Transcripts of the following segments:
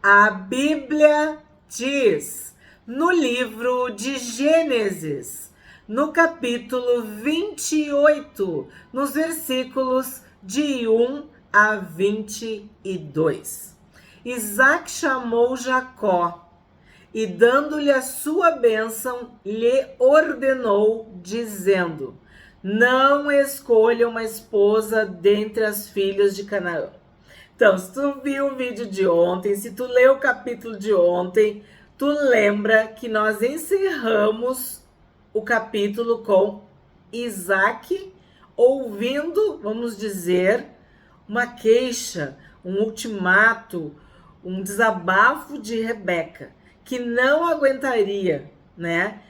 A Bíblia diz no livro de Gênesis, no capítulo 28, nos versículos de 1 a 22. Isaac chamou Jacó e, dando-lhe a sua bênção, lhe ordenou, dizendo: não escolha uma esposa dentre as filhas de Canaã. Então, se tu viu o vídeo de ontem, se tu leu o capítulo de ontem, tu lembra que nós encerramos o capítulo com Isaac ouvindo, vamos dizer, uma queixa, um ultimato, um desabafo de Rebeca, que não aguentaria, né,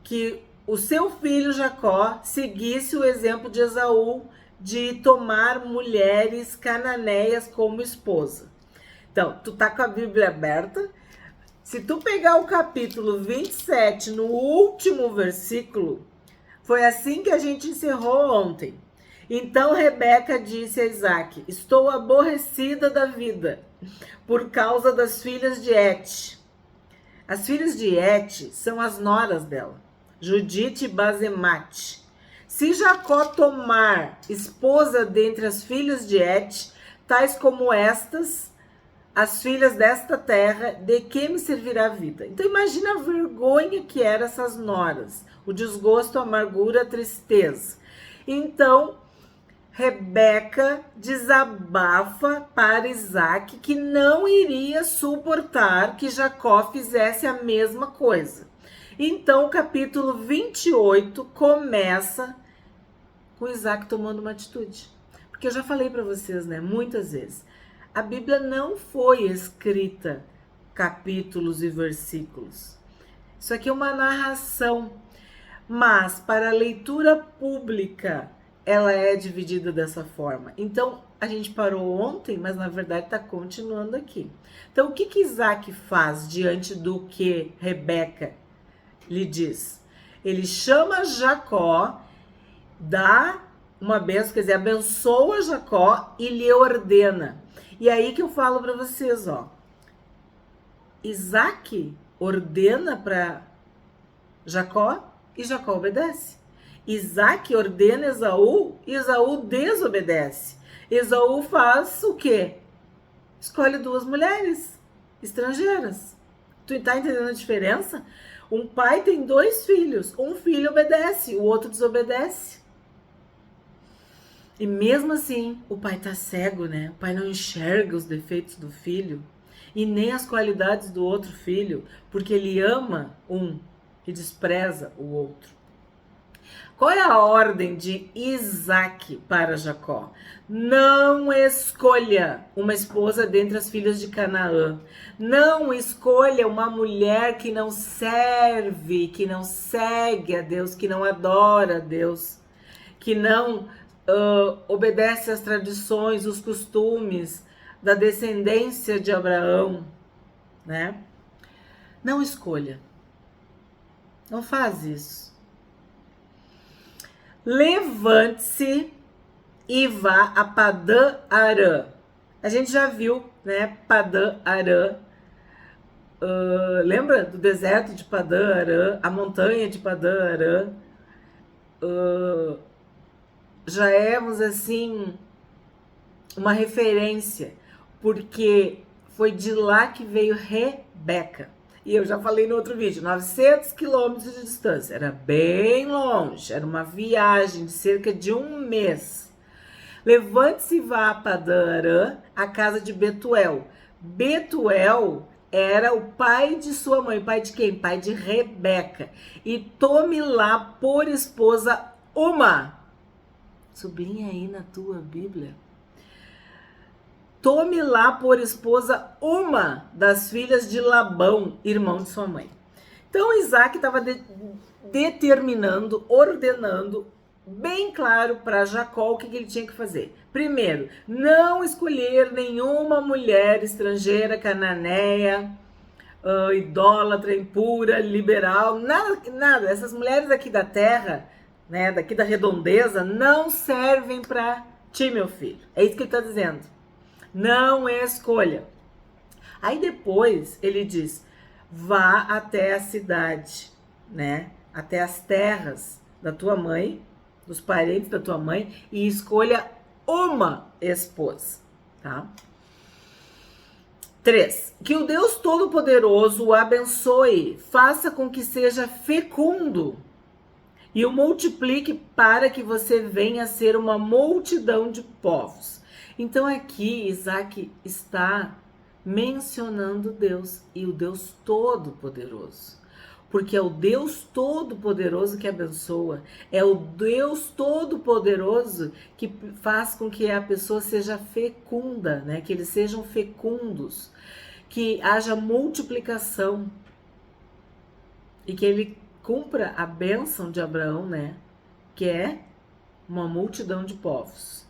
que o seu filho Jacó seguisse o exemplo de Esaú de tomar mulheres cananeias como esposa. Então, tu tá com a Bíblia aberta. Se tu pegar o capítulo 27, no último versículo, foi assim que a gente encerrou ontem. Então Rebeca disse a Isaac: estou aborrecida da vida por causa das filhas de Et. As filhas de Et são as noras dela, Judite e Basemate. Se Jacó tomar esposa dentre as filhas de Et, tais como estas, as filhas desta terra, de que me servirá a vida? Então imagina a vergonha que eram essas noras, o desgosto, a amargura, a tristeza. Então Rebeca desabafa para Isaac que não iria suportar que Jacó fizesse a mesma coisa. Então o capítulo 28 começa com Isaac tomando uma atitude. Porque eu já falei para vocês, né, muitas vezes, a Bíblia não foi escrita capítulos e versículos. Isso aqui é uma narração, mas para a leitura pública ela é dividida dessa forma. Então a gente parou ontem, mas na verdade está continuando aqui. Então o que Isaac faz diante do que Rebeca lhe diz? Ele chama Jacó, dá uma bênção, quer dizer, abençoa Jacó e lhe ordena. E aí que eu falo para vocês, ó. Isaac ordena para Jacó e Jacó obedece. Isaac ordena Esaú e Esaú desobedece. Esaú faz o quê? Escolhe duas mulheres estrangeiras. Tu tá entendendo a diferença? Um pai tem dois filhos. Um filho obedece, o outro desobedece. E mesmo assim, o pai tá cego, né? O pai não enxerga os defeitos do filho e nem as qualidades do outro filho, porque ele ama um e despreza o outro. Qual é a ordem de Isaac para Jacó? Não escolha uma esposa dentre as filhas de Canaã. Não escolha uma mulher que não serve, que não segue a Deus, que não adora a Deus, que não obedece às tradições, os costumes da descendência de Abraão, né? Não escolha. Não faz isso. Levante-se e vá a Padã Arã. A gente já viu, né? Padã Arã. Lembra do deserto de Padã Arã? A montanha de Padã Arã. Já éramos assim uma referência, porque foi de lá que veio Rebeca. E eu já falei no outro vídeo, 900 quilômetros de distância, era bem longe, era uma viagem de cerca de um mês. Levante-se e vá a Padã Arã, a casa de Betuel. Betuel era o pai de sua mãe. Pai de quem? Pai de Rebeca. E tome lá por esposa uma. Sublinha aí na tua Bíblia. Tome lá por esposa uma das filhas de Labão, irmão de sua mãe. Então Isaac estava determinando, ordenando bem claro para Jacó o que ele tinha que fazer. Primeiro, não escolher nenhuma mulher estrangeira, cananeia, idólatra, impura, liberal, nada. Essas mulheres aqui da terra, né, daqui da redondeza, não servem para ti, meu filho. É isso que ele está dizendo. Não escolha. Aí depois ele diz, vá até a cidade, né? Até as terras da tua mãe, dos parentes da tua mãe, e escolha uma esposa, tá? 3. Que o Deus Todo-Poderoso o abençoe, faça com que seja fecundo e o multiplique para que você venha a ser uma multidão de povos. Então aqui Isaac está mencionando Deus e o Deus Todo-Poderoso. Porque é o Deus Todo-Poderoso que abençoa, é o Deus Todo-Poderoso que faz com que a pessoa seja fecunda, né? Que eles sejam fecundos, que haja multiplicação e que ele cumpra a bênção de Abraão, né? Que é uma multidão de povos.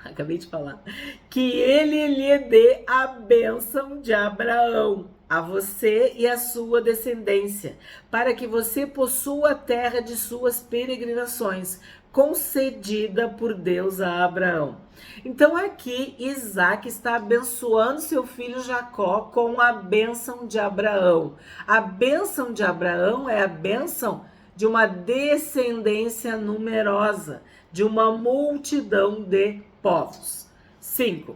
Acabei de falar. Que ele lhe dê a bênção de Abraão, a você e a sua descendência, para que você possua a terra de suas peregrinações, concedida por Deus a Abraão. Então aqui Isaac está abençoando seu filho Jacó com a bênção de Abraão. A bênção de Abraão é a bênção de uma descendência numerosa, de uma multidão de povos. 5.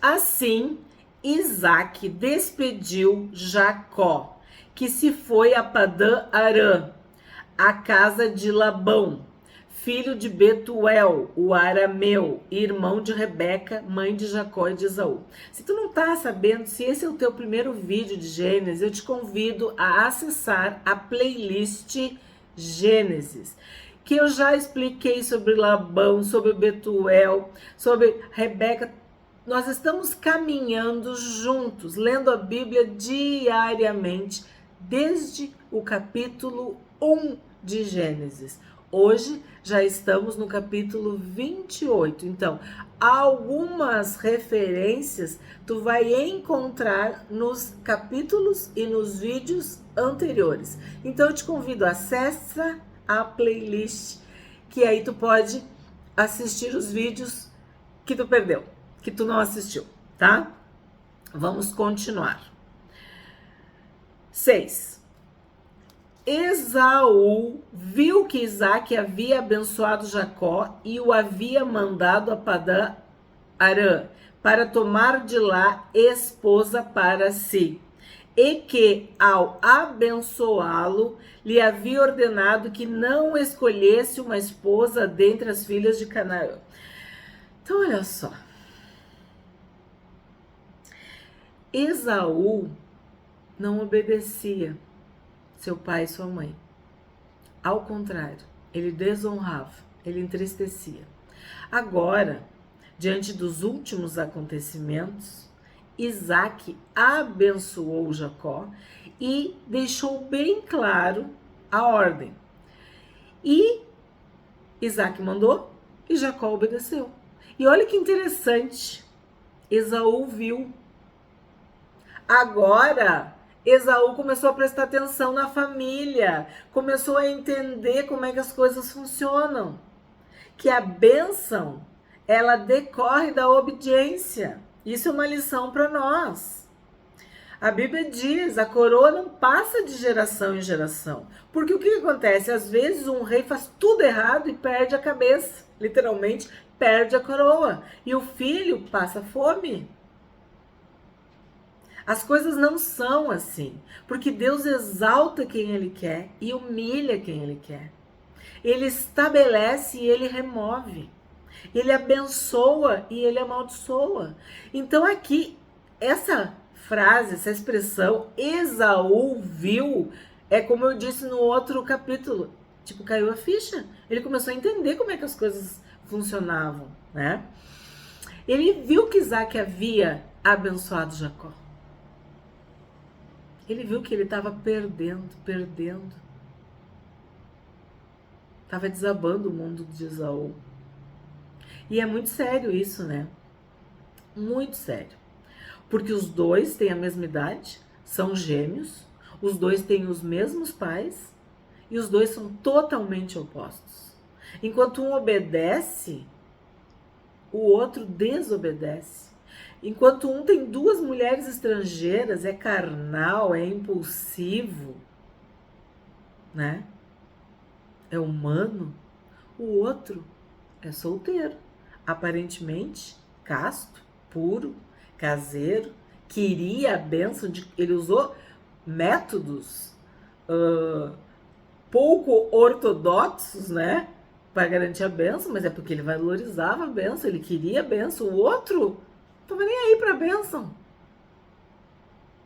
Assim, Isaac despediu Jacó, que se foi a Padã Arã, a casa de Labão, filho de Betuel, o arameu, irmão de Rebeca, mãe de Jacó e de Esaú. Se tu não tá sabendo, se esse é o teu primeiro vídeo de Gênesis, eu te convido a acessar a playlist Gênesis, que eu já expliquei sobre Labão, sobre Betuel, sobre Rebeca. Nós estamos caminhando juntos, lendo a Bíblia diariamente, desde o capítulo 1 de Gênesis. Hoje já estamos no capítulo 28. Então, algumas referências tu vai encontrar nos capítulos e nos vídeos anteriores. Então, eu te convido, acessa a playlist, que aí tu pode assistir os vídeos que tu perdeu, que tu não assistiu, tá? Vamos continuar. 6. Esaú viu que Isaac havia abençoado Jacó e o havia mandado a Padã Arã para tomar de lá esposa para si, e que, ao abençoá-lo, lhe havia ordenado que não escolhesse uma esposa dentre as filhas de Canaã. Então, olha só. Esaú não obedecia seu pai e sua mãe. Ao contrário, ele desonrava, ele entristecia. Agora, diante dos últimos acontecimentos, Isaac abençoou Jacó e deixou bem claro a ordem. E Isaac mandou e Jacó obedeceu. E olha que interessante, Esaú viu. Agora, Esaú começou a prestar atenção na família, começou a entender como é que as coisas funcionam. Que a bênção, ela decorre da obediência. Isso é uma lição para nós. A Bíblia diz, a coroa não passa de geração em geração. Porque o que acontece? Às vezes um rei faz tudo errado e perde a cabeça. Literalmente, perde a coroa. E o filho passa fome. As coisas não são assim. Porque Deus exalta quem Ele quer e humilha quem Ele quer. Ele estabelece e Ele remove. Ele abençoa e ele amaldiçoa. Então aqui, essa frase, essa expressão, Esaú viu, é como eu disse no outro capítulo, tipo, caiu a ficha. Ele começou a entender como é que as coisas funcionavam, né? Ele viu que Isaac havia abençoado Jacó. Ele viu que ele estava perdendo. Estava desabando o mundo de Esaú. E é muito sério isso, né? Muito sério. Porque os dois têm a mesma idade, são gêmeos, os dois têm os mesmos pais e os dois são totalmente opostos. Enquanto um obedece, o outro desobedece. Enquanto um tem 2 mulheres estrangeiras, é carnal, é impulsivo, né? É humano. O outro é solteiro, aparentemente casto, puro, caseiro, queria a bênção de... Ele usou métodos pouco ortodoxos, né? Para garantir a bênção, mas é porque ele valorizava a bênção, ele queria a bênção. O outro não tava nem aí para a bênção.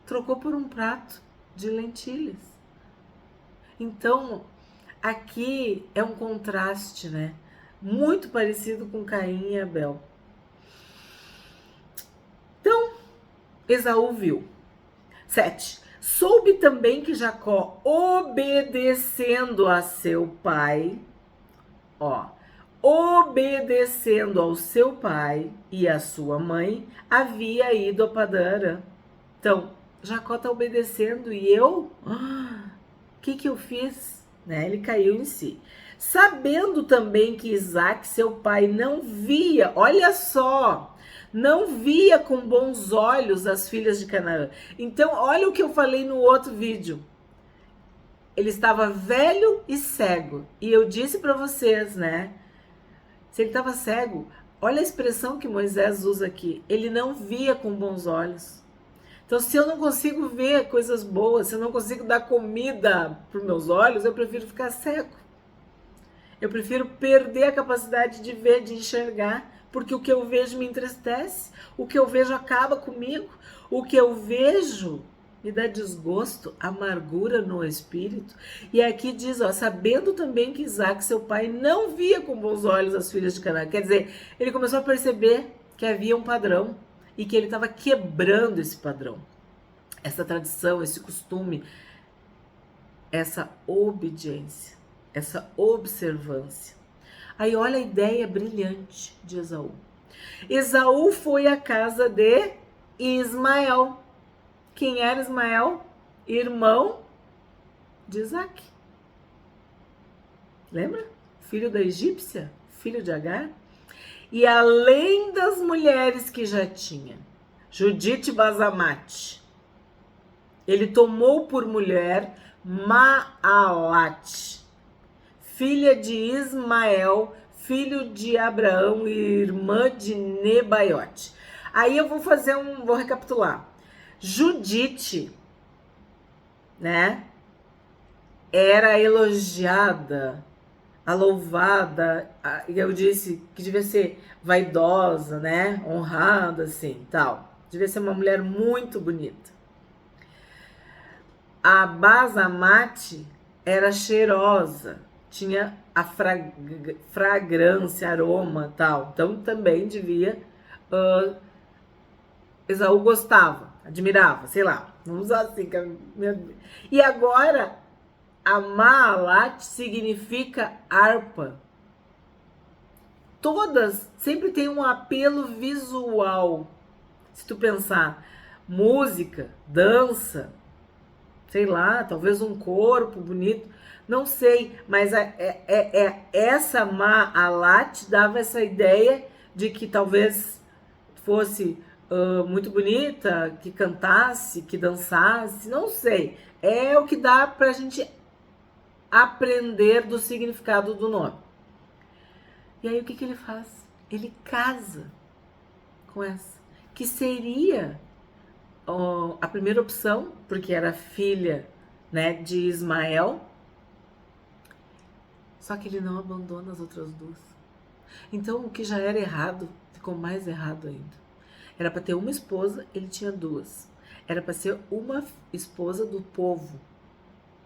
Trocou por um prato de lentilhas. Então, aqui é um contraste, né? Muito parecido com Caim e Abel. Então, Esaú viu. 7. Soube também que Jacó, obedecendo a seu pai, obedecendo ao seu pai e à sua mãe, havia ido a Padã. Então, Jacó está obedecendo e eu? O que eu fiz? Né? Ele caiu em si. Sabendo também que Isaac, seu pai, não via, olha só, não via com bons olhos as filhas de Canaã. Então, olha o que eu falei no outro vídeo. Ele estava velho e cego. E eu disse para vocês, né? Se ele estava cego, olha a expressão que Moisés usa aqui. Ele não via com bons olhos. Então, se eu não consigo ver coisas boas, se eu não consigo dar comida para os meus olhos, eu prefiro ficar cego. Eu prefiro perder a capacidade de ver, de enxergar, porque o que eu vejo me entristece, o que eu vejo acaba comigo, o que eu vejo me dá desgosto, amargura no espírito. E aqui diz, sabendo também que Isaac, seu pai, não via com bons olhos as filhas de Canaã. Quer dizer, ele começou a perceber que havia um padrão e que ele estava quebrando esse padrão, essa tradição, esse costume, essa obediência, essa observância. Aí olha a ideia brilhante de Esaú. Esaú foi à casa de Ismael. Quem era Ismael? Irmão de Isaac. Lembra? Filho da egípcia, filho de Agar. E além das mulheres que já tinha, Judite Basamate, ele tomou por mulher Maalate, filha de Ismael, filho de Abraão e irmã de Nebaiote. Aí eu vou recapitular. Judite, né, era elogiada, a louvada, eu disse que devia ser vaidosa, né, honrada, assim, tal. Devia ser uma mulher muito bonita. A Basamate era cheirosa, tinha a fragrância, aroma, tal. Então também devia, Esaú gostava, admirava, sei lá. Vamos usar assim. E agora, a Maalat significa harpa. Todas sempre tem um apelo visual. Se tu pensar, música, dança, sei lá, talvez um corpo bonito, não sei, mas essa Maalat dava essa ideia de que talvez fosse muito bonita, que cantasse, que dançasse, não sei. É o que dá pra gente aprender do significado do nome. E aí o que ele faz? Ele casa com essa, que seria a primeira opção, porque era filha, né, de Ismael. Só que ele não abandona as outras 2. Então o que já era errado ficou mais errado ainda. Era para ter uma esposa, ele tinha 2. Era para ser uma esposa do povo,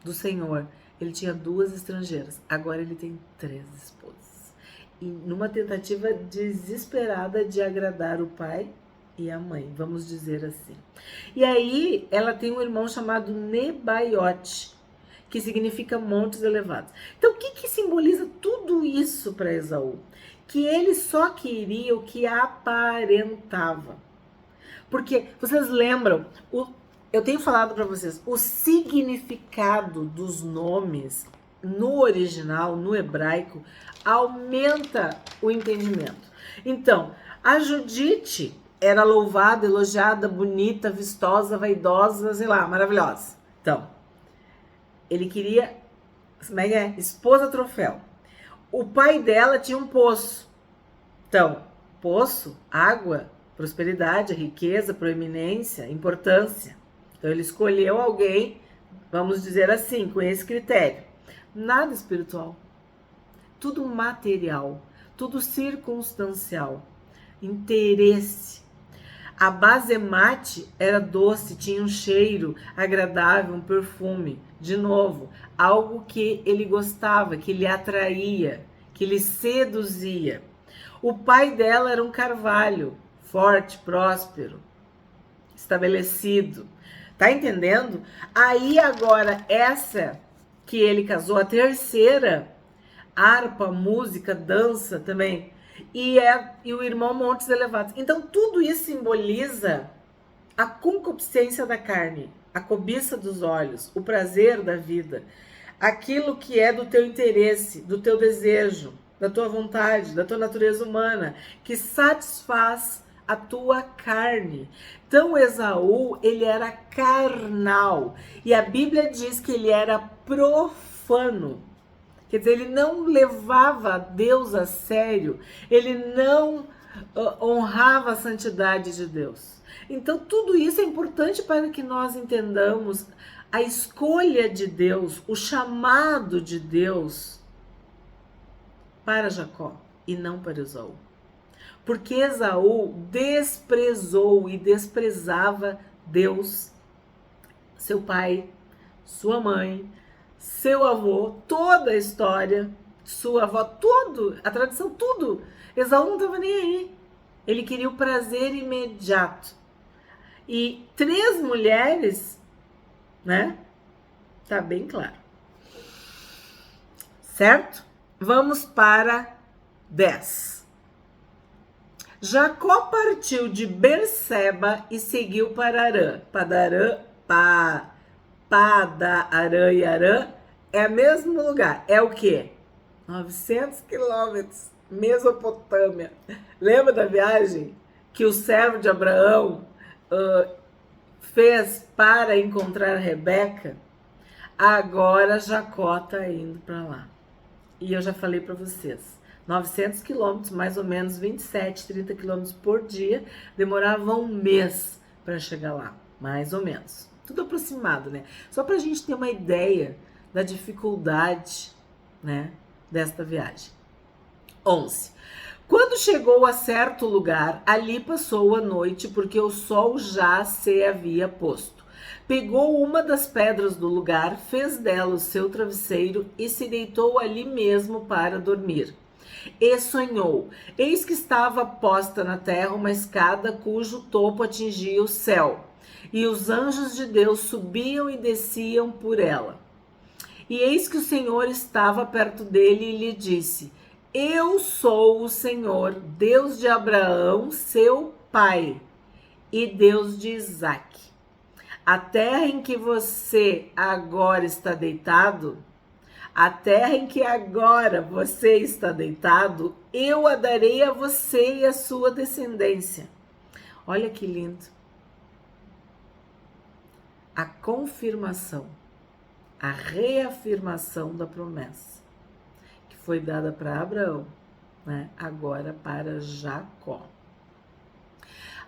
do Senhor. Ele tinha 2 estrangeiras. Agora ele tem 3 esposas. E numa tentativa desesperada de agradar o pai e a mãe, vamos dizer assim. E aí ela tem um irmão chamado Nebaiote, que significa montes elevados. Então o que simboliza tudo isso para Esaú? Que ele só queria o que aparentava. Porque vocês lembram, eu tenho falado para vocês, o significado dos nomes no original, no hebraico, aumenta o entendimento. Então, a Judite era louvada, elogiada, bonita, vistosa, vaidosa, sei lá, maravilhosa. Então, ele queria, como é que é? Esposa troféu. O pai dela tinha um poço. Então, poço, água, prosperidade, riqueza, proeminência, importância. Então, ele escolheu alguém, vamos dizer assim, com esse critério. Nada espiritual. Tudo material. Tudo circunstancial. Interesse. A basemate era doce, tinha um cheiro agradável, um perfume. De novo, algo que ele gostava, que lhe atraía, que lhe seduzia. O pai dela era um carvalho, forte, próspero, estabelecido. Tá entendendo? Aí agora, essa que ele casou, a terceira, harpa, música, dança também. E o irmão Montes Elevados. Então, tudo isso simboliza a concupiscência da carne, a cobiça dos olhos, o prazer da vida, aquilo que é do teu interesse, do teu desejo, da tua vontade, da tua natureza humana, que satisfaz a tua carne. Então, Esaú, ele era carnal. E a Bíblia diz que ele era profano. Quer dizer, ele não levava Deus a sério, ele não honrava a santidade de Deus. Então, tudo isso é importante para que nós entendamos a escolha de Deus, o chamado de Deus para Jacó e não para Esaú. Porque Esaú desprezou e desprezava Deus, seu pai, sua mãe, seu avô, toda a história, sua avó, tudo, a tradição, tudo. Esaú não estava nem aí. Ele queria o prazer imediato. E 3 mulheres, né? Tá bem claro. Certo? Vamos para 10. Jacó partiu de Berseba e seguiu para Arã. Padarã e Arã é o mesmo lugar. É o quê? 900 quilômetros. Mesopotâmia. Lembra da viagem que o servo de Abraão fez para encontrar Rebeca? Agora Jacó está indo para lá. E eu já falei para vocês. 900 quilômetros, mais ou menos 27, 30 quilômetros por dia. Demorava um mês para chegar lá. Mais ou menos. Tudo aproximado, né? Só para a gente ter uma ideia da dificuldade, né, desta viagem. 11. Quando chegou a certo lugar, ali passou a noite, porque o sol já se havia posto. Pegou uma das pedras do lugar, fez dela o seu travesseiro e se deitou ali mesmo para dormir. E sonhou, eis que estava posta na terra uma escada cujo topo atingia o céu. E os anjos de Deus subiam e desciam por ela. E eis que o Senhor estava perto dele e lhe disse: Eu sou o Senhor, Deus de Abraão, seu pai, e Deus de Isaque. A terra em que você agora está deitado, a terra em que agora você está deitado, eu a darei a você e a sua descendência. Olha que lindo. A confirmação, a reafirmação da promessa que foi dada para Abraão, né? Agora para Jacó.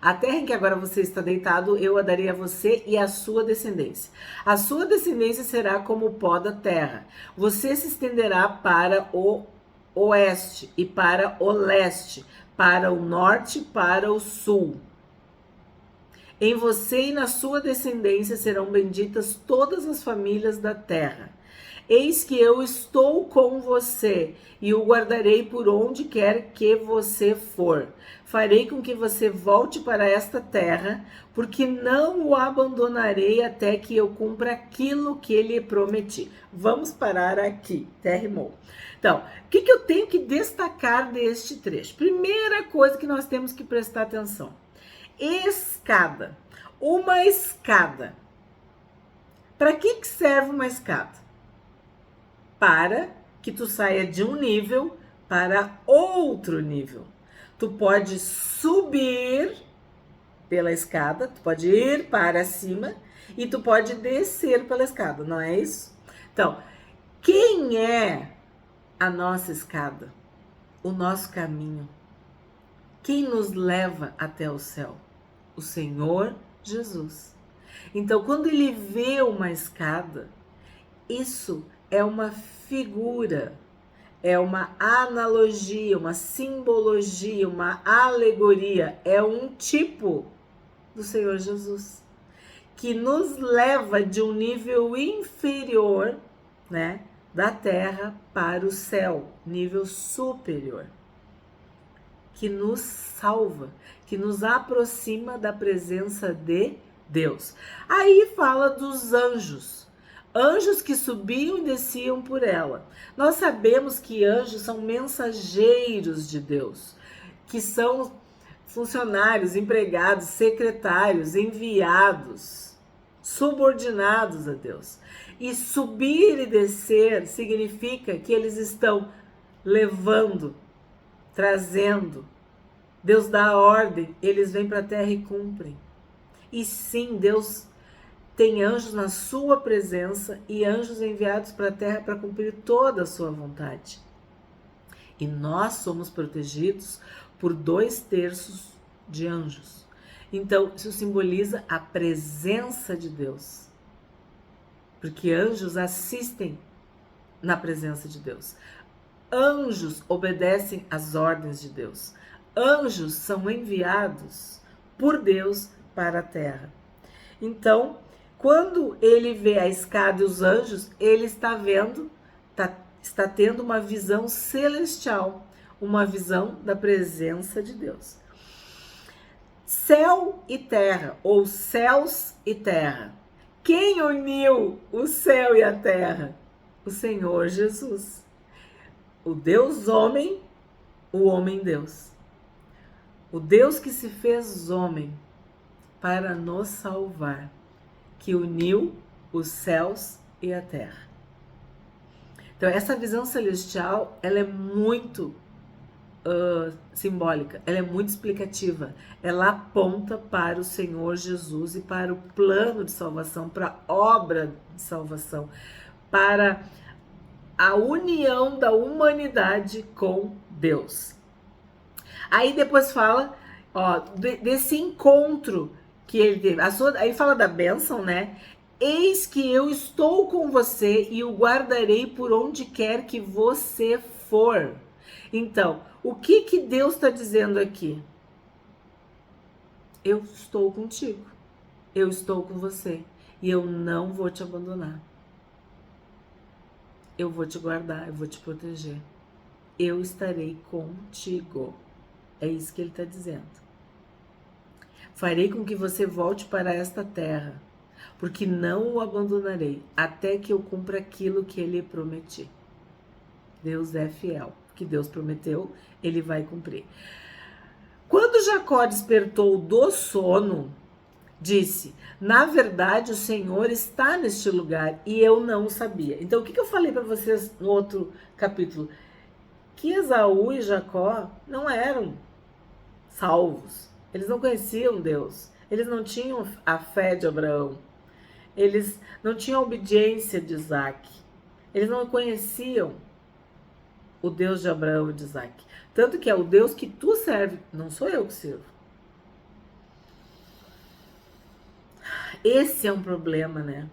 A terra em que agora você está deitado, eu a darei a você e a sua descendência. A sua descendência será como o pó da terra. Você se estenderá para o oeste e para o leste, para o norte e para o sul. Em você e na sua descendência serão benditas todas as famílias da terra. Eis que eu estou com você e o guardarei por onde quer que você for. Farei com que você volte para esta terra, porque não o abandonarei até que eu cumpra aquilo que lhe prometi. Vamos parar aqui, até rimou. Então, o que eu tenho que destacar deste trecho? Primeira coisa que nós temos que prestar atenção. Escada. Uma escada. Para que serve uma escada? Para que tu saia de um nível para outro nível. Tu pode subir pela escada, tu pode ir para cima e tu pode descer pela escada, não é isso? Então, quem é a nossa escada? O nosso caminho? Quem nos leva até o céu? O Senhor Jesus. Então, quando ele vê uma escada, isso é uma figura, é uma analogia, uma simbologia, uma alegoria, é um tipo do Senhor Jesus, que nos leva de um nível inferior, né, da terra para o céu, nível superior, que nos salva, que nos aproxima da presença de Deus. Aí fala dos anjos. Anjos que subiam e desciam por ela. Nós sabemos que anjos são mensageiros de Deus, que são funcionários, empregados, secretários, enviados, subordinados a Deus. E subir e descer significa que eles estão levando, trazendo. Deus dá a ordem, eles vêm para a terra e cumprem. E sim, Deus tem anjos na sua presença e anjos enviados para a terra para cumprir toda a sua vontade. E nós somos protegidos por 2/3 de anjos. Então, isso simboliza a presença de Deus. Porque anjos assistem na presença de Deus. Anjos obedecem às ordens de Deus. Anjos são enviados por Deus para a terra. Então, quando ele vê a escada e os anjos, ele está vendo, está tendo uma visão celestial, uma visão da presença de Deus. Céu e terra, ou céus e terra. Quem uniu o céu e a terra? O Senhor Jesus. O Deus homem, o homem Deus. O Deus que se fez homem para nos salvar, que uniu os céus e a terra. Então, essa visão celestial, ela é muito simbólica, ela é muito explicativa. Ela aponta para o Senhor Jesus e para o plano de salvação, para a obra de salvação, para a união da humanidade com Deus. Aí depois fala, desse encontro que ele teve. Aí fala da bênção, né? Eis que eu estou com você e o guardarei por onde quer que você for. Então, o que Deus está dizendo aqui? Eu estou contigo. Eu estou com você. E eu não vou te abandonar. Eu vou te guardar, eu vou te proteger. Eu estarei contigo. É isso que ele está dizendo. Farei com que você volte para esta terra, porque não o abandonarei, até que eu cumpra aquilo que ele prometi. Deus é fiel. O que Deus prometeu, ele vai cumprir. Quando Jacó despertou do sono, disse: na verdade, o Senhor está neste lugar e eu não o sabia. Então, o que eu falei para vocês no outro capítulo? Que Esaú e Jacó não eram salvos. Eles não conheciam Deus. Eles não tinham a fé de Abraão. Eles não tinham a obediência de Isaac. Eles não conheciam o Deus de Abraão e de Isaac. Tanto que é o Deus que tu serve, não sou eu que sirvo. Esse é um problema, né?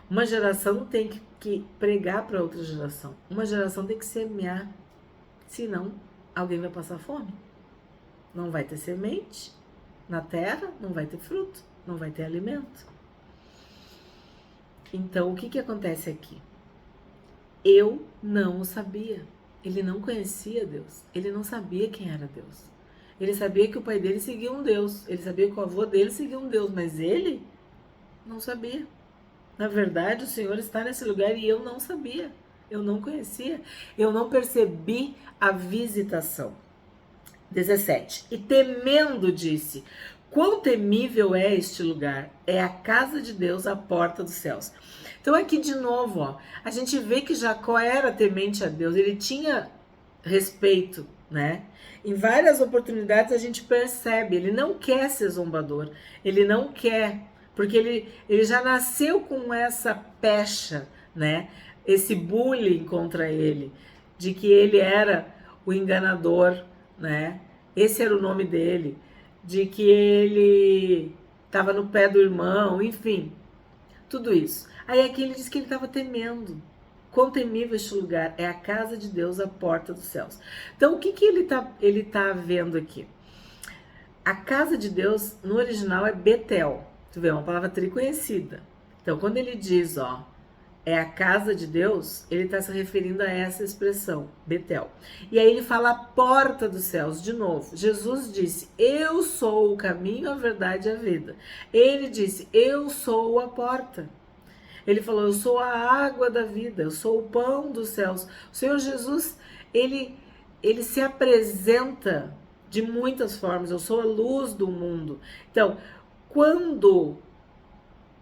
Uma geração tem que pregar para outra geração. Uma geração tem que semear. Senão, alguém vai passar fome. Não vai ter semente na terra, não vai ter fruto, não vai ter alimento. Então, o que acontece aqui? Eu não o sabia. Ele não conhecia Deus. Ele não sabia quem era Deus. Ele sabia que o pai dele seguia um Deus. Ele sabia que o avô dele seguia um Deus. Mas ele não sabia. Na verdade, o Senhor está nesse lugar e eu não sabia. Eu não conhecia. Eu não percebi a visitação. 17. E temendo disse: quão temível é este lugar? É a casa de Deus, a porta dos céus. Então aqui de novo, a gente vê que Jacó era temente a Deus. Ele tinha respeito, né? Em várias oportunidades a gente percebe, ele não quer ser zombador, ele não quer, porque ele já nasceu com essa pecha, né? Esse bullying contra ele, de que ele era o enganador, né? Esse era o nome dele, de que ele estava no pé do irmão, enfim, tudo isso. Aí aqui ele diz que ele estava temendo. Quão temível este lugar, é a casa de Deus, a porta dos céus. Então, o que ele tá vendo aqui? A casa de Deus, no original, é Betel. Tu vê, é uma palavra triconhecida. Então, quando ele diz, ó, é a casa de Deus, ele está se referindo a essa expressão, Betel. E aí ele fala a porta dos céus, de novo. Jesus disse, eu sou o caminho, a verdade e a vida. Ele disse, eu sou a porta. Ele falou, eu sou a água da vida, eu sou o pão dos céus. O Senhor Jesus, ele se apresenta de muitas formas, eu sou a luz do mundo. Então, quando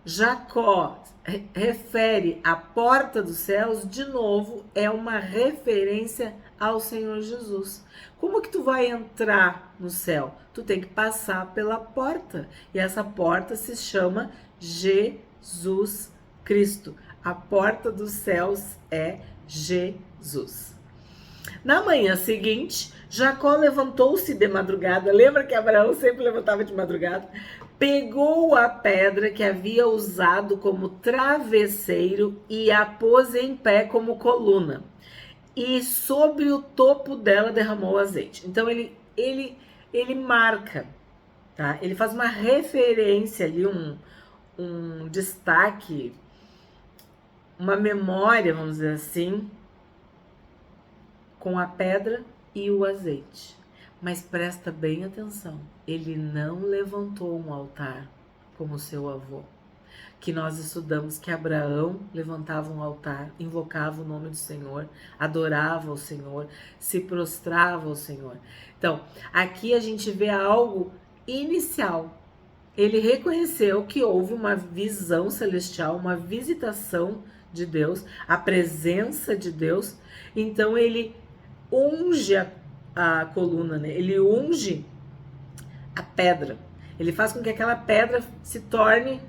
Jacó refere a porta dos céus, de novo, é uma referência ao Senhor Jesus. Como que tu vai entrar no céu? Tu tem que passar pela porta. E essa porta se chama Jesus Cristo. A porta dos céus é Jesus. Na manhã seguinte, Jacó levantou-se de madrugada. Lembra que Abraão sempre levantava de madrugada? Pegou a pedra que havia usado como travesseiro e a pôs em pé como coluna. E sobre o topo dela derramou azeite. Então ele marca, tá? Ele faz uma referência ali, um destaque, uma memória, vamos dizer assim, com a pedra e o azeite. Mas presta bem atenção, ele não levantou um altar como seu avô. Que nós estudamos que Abraão levantava um altar, invocava o nome do Senhor, adorava o Senhor, se prostrava ao Senhor. Então, aqui a gente vê algo inicial. Ele reconheceu que houve uma visão celestial, uma visitação de Deus, a presença de Deus. Então ele unge a coluna, né? Ele unge a pedra. Ele faz com que aquela pedra se torne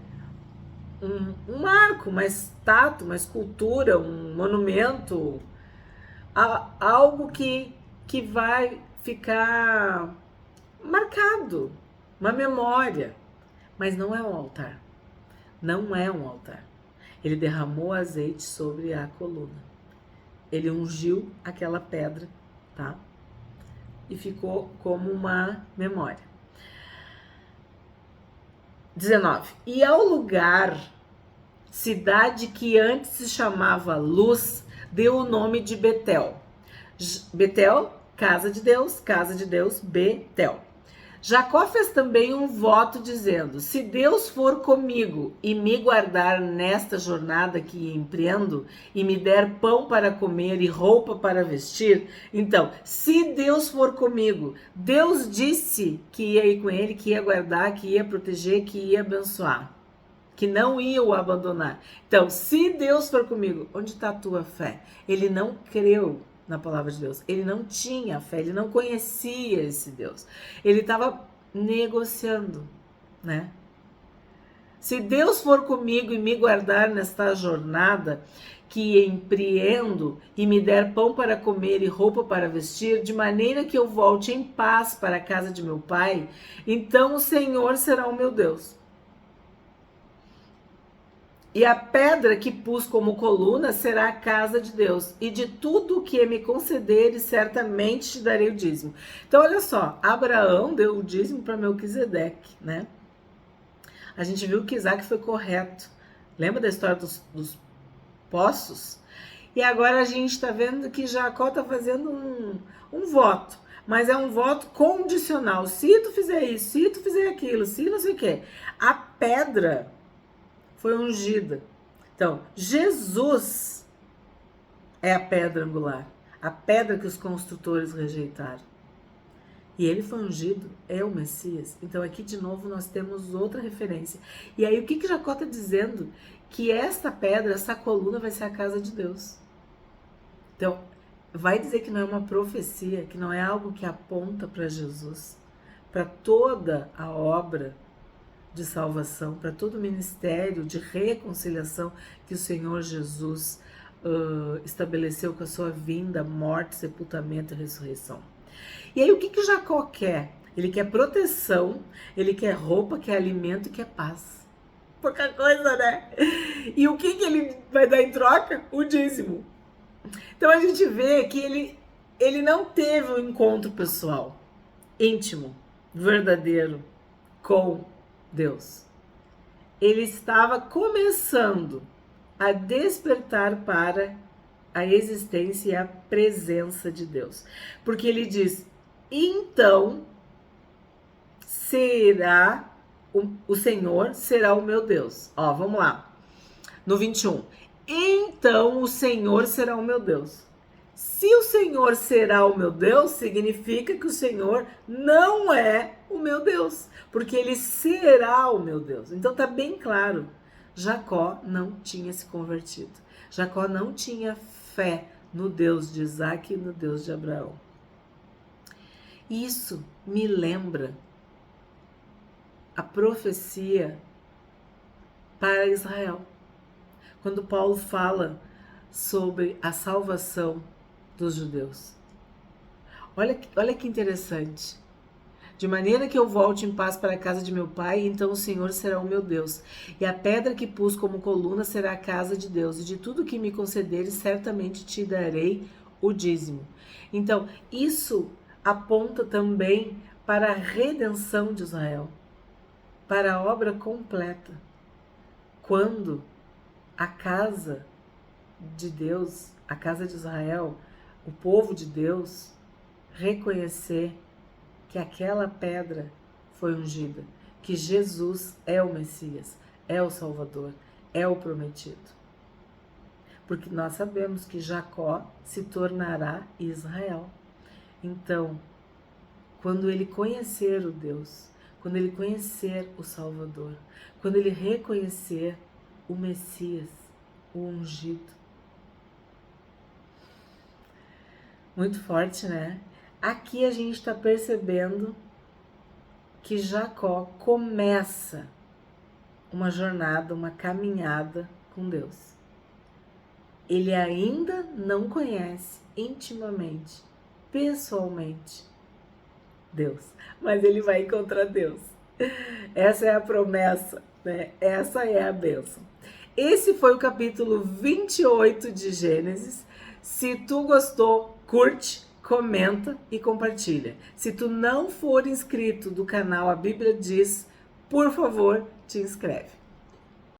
um marco, uma estátua, uma escultura, um monumento, algo que vai ficar marcado, uma memória. Mas não é um altar. Não é um altar. Ele derramou azeite sobre a coluna. Ele ungiu aquela pedra, tá? E ficou como uma memória. 19. E ao lugar, cidade que antes se chamava Luz, deu o nome de Betel. Betel, casa de Deus, Betel. Jacó fez também um voto dizendo, se Deus for comigo e me guardar nesta jornada que empreendo e me der pão para comer e roupa para vestir, então, se Deus for comigo, Deus disse que ia ir com ele, que ia guardar, que ia proteger, que ia abençoar, que não ia o abandonar. Então, se Deus for comigo, onde está a tua fé? Ele não creu na palavra de Deus. Ele não tinha fé, ele não conhecia esse Deus. Ele estava negociando, né? Se Deus for comigo e me guardar nesta jornada que empreendo e me der pão para comer e roupa para vestir, de maneira que eu volte em paz para a casa de meu pai, então o Senhor será o meu Deus. E a pedra que pus como coluna será a casa de Deus. E de tudo o que me concederes, certamente te darei o dízimo. Então, olha só. Abraão deu o dízimo para Melquisedeque, né? A gente viu que Isaac foi correto. Lembra da história dos poços? E agora a gente está vendo que Jacó está fazendo um voto. Mas é um voto condicional. Se tu fizer isso, se tu fizer aquilo, se não sei o quê. A pedra foi ungida. Então, Jesus é a pedra angular, a pedra que os construtores rejeitaram. E ele foi ungido, é o Messias. Então, aqui de novo nós temos outra referência. E aí, o que Jacó está dizendo? Que esta pedra, essa coluna vai ser a casa de Deus. Então, vai dizer que não é uma profecia, que não é algo que aponta para Jesus, para toda a obra de salvação, para todo o ministério de reconciliação que o Senhor Jesus estabeleceu com a sua vinda, morte, sepultamento e ressurreição. E aí o que Jacó quer? Ele quer proteção, ele quer roupa, quer alimento e quer paz. Pouca coisa, né? E o que ele vai dar em troca? O dízimo. Então a gente vê que ele não teve um encontro pessoal, íntimo, verdadeiro com Deus. Ele estava começando a despertar para a existência e a presença de Deus. Porque ele diz, então será o Senhor será o meu Deus. Ó, vamos lá. No 21. Então o Senhor será o meu Deus. Se o Senhor será o meu Deus, significa que o Senhor não é o meu Deus, porque ele será o meu Deus. Então tá bem claro, Jacó não tinha se convertido. Jacó não tinha fé no Deus de Isaac e no Deus de Abraão. Isso me lembra a profecia para Israel. Quando Paulo fala sobre a salvação dos judeus. Olha que interessante. De maneira que eu volte em paz para a casa de meu pai, então o Senhor será o meu Deus. E a pedra que pus como coluna será a casa de Deus. E de tudo que me concederes, certamente te darei o dízimo. Então, isso aponta também para a redenção de Israel, para a obra completa. Quando a casa de Deus, a casa de Israel, o povo de Deus, reconhecer que aquela pedra foi ungida, que Jesus é o Messias, é o Salvador, é o prometido. Porque nós sabemos que Jacó se tornará Israel. Então, quando ele conhecer o Deus, quando ele conhecer o Salvador, quando ele reconhecer o Messias, o ungido. Muito forte, né? Aqui a gente está percebendo que Jacó começa uma jornada, uma caminhada com Deus. Ele ainda não conhece intimamente, pessoalmente, Deus, mas ele vai encontrar Deus. Essa é a promessa, né? Essa é a bênção. Esse foi o capítulo 28 de Gênesis. Se tu gostou, curte, comenta e compartilha. Se tu não for inscrito do canal A Bíblia Diz, por favor, te inscreve.